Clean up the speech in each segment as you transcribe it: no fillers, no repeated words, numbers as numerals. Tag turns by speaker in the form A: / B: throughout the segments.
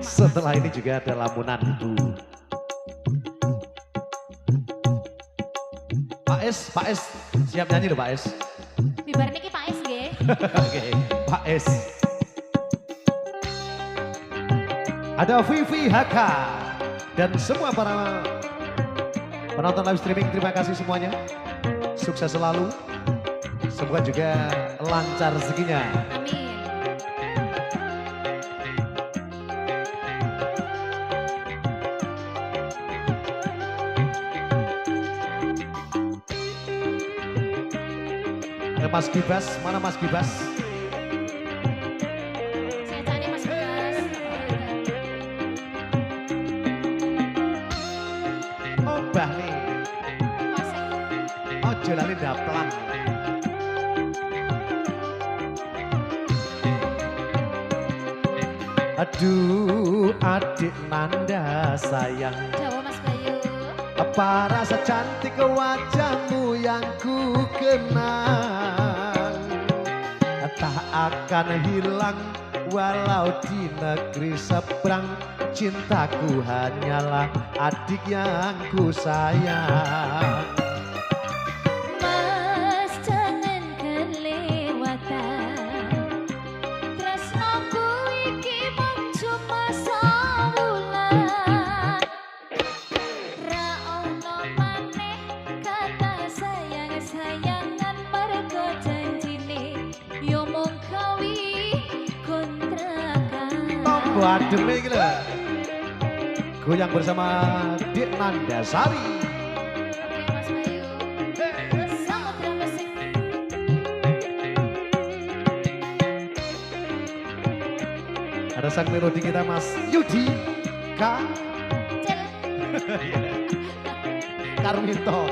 A: Setelah ini juga ada lamunanku. Pak Es, siap nyanyi loh Pak Es.
B: Bibar niki Pak Es nggih.
A: Oke, Pak Es. Ada Vivi Haka dan semua para penonton live streaming, terima kasih semuanya. Sukses selalu. Semoga juga lancar rezekinya.
B: Amin.
A: Ada Mas Gibas, mana Mas Gibas?
B: Saya cari Mas Bekas.
A: Obah nih,
B: Pasek.
A: ojo lali daplan. Aduh adik Nanda sayang,
B: Jawa Mas Bayu.
A: apa rasa cantik wajahmu yang ku kenang, tak akan hilang walau di negeri seberang. Cintaku hanyalah adik yang ku sayang.
B: Mas jangan kelewatan. Tresnoku iki mung cuma sawulan. Ra ono maneh kata sayang-sayangan mergo janjine yo mung gawe kontrakan.
A: Tombo adem iki lho. Goyang bersama Dik Nanda Sari.
B: Oke Mas Bayu. Samudra Musik.
A: Ada sang melodi kita Mas Yudi K.
B: Cel.
A: Karmito.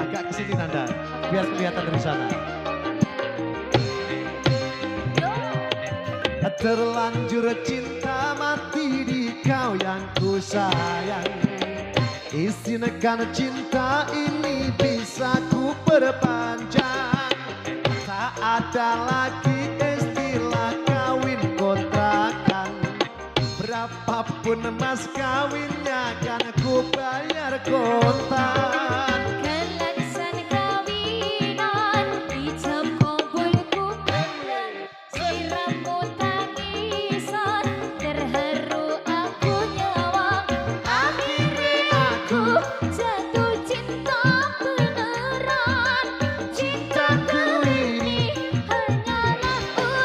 A: Agak kesini Nanda, biar kelihatan dari sana. Terlanjur cinta mati di kau yang ku sayang. Izinkan cinta ini bisa ku perpanjang. Tak ada lagi istilah kawin kontrakan. Berapapun mas kawinnya kan ku bayar kontan.
B: Kelaksan kawinan ijab kabul kumandang siramu tangisan terharu aku nyawang akhirnya aku jatuh cinta beneran cintaku ini hanyalah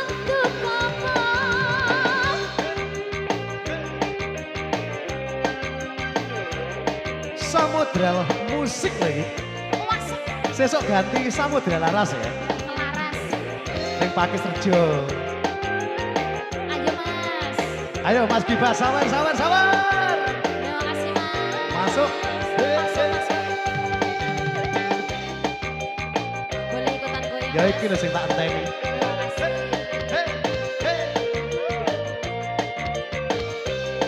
B: untuk kakak.
A: Samudra musik lagi.
B: Wasik
A: Sesok ganti Samudra Laras ya.
B: laras.
A: Yang Pakis Rejo.
B: Ayo Mas.
A: Ayo Mas Gibas, sabar, sabar, sabar.
B: Terima kasih Mas.
A: Masuk.
B: Masuk, masuk. Boleh ikutan goyang.
A: Ya iki lho sing tak enteni.
B: Terima kasih.
A: Hey, hey.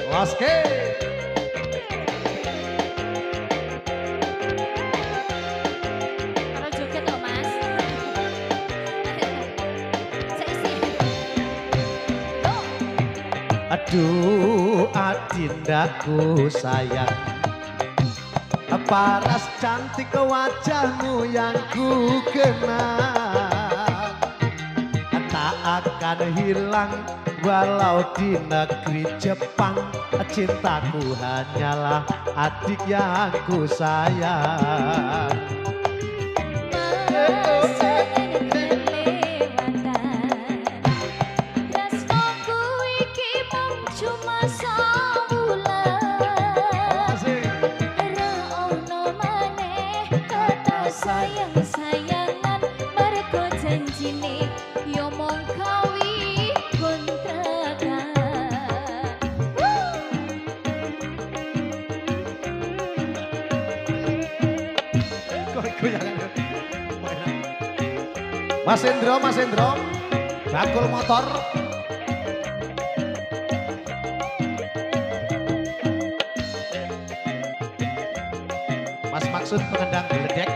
A: Oke.
B: Kalau joget toh Mas. Seisi. Oh,
A: Aduh adindaku sayang, paras cantik wajahmu yang ku kenang. Tak akan hilang walau di negeri Jepang. Cintaku hanyalah adik yang ku sayang.
B: Mas jangan kelewatan. Tresnoku iki mung cuma sawulan. Ra ono maneh kata sayang-sayangan mergo janjine yo mung gawe kontrakan.
A: Mas Endro, bakul motor. Mas Maksud pengendang geledek.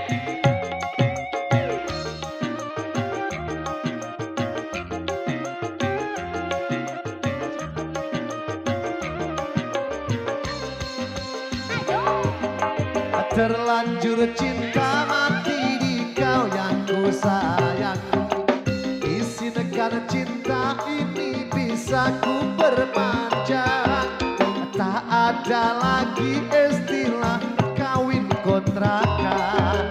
A: Terlanjur cinta mati di kau yang ku sayang. Izinkan cinta ini bisa ku bermanja. Tak ada lagi istilah kawin kontrakan.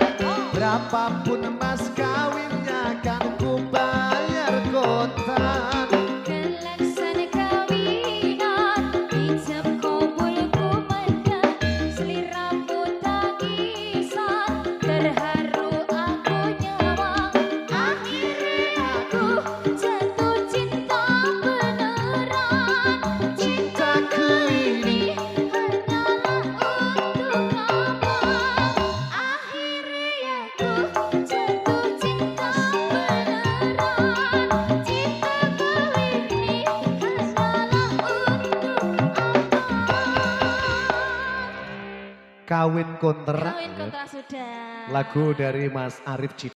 A: Berapapun mas kawinnya kan ku bayar kontan.
B: Kelaksan kawinan ijab kabul kumandang. Seliramu tangisan terharu aku nyawang. Akhirnya aku jatuh cinta beneran.
A: Cintaku ini
B: hanyalah untuk abang. Akhirnya aku jatuh cinta beneran. Cintaku ini hanyalah untuk abang.
A: kawin kontrak.
B: Kawin kontrak sudah.
A: Lagu dari Mas Arif Cid.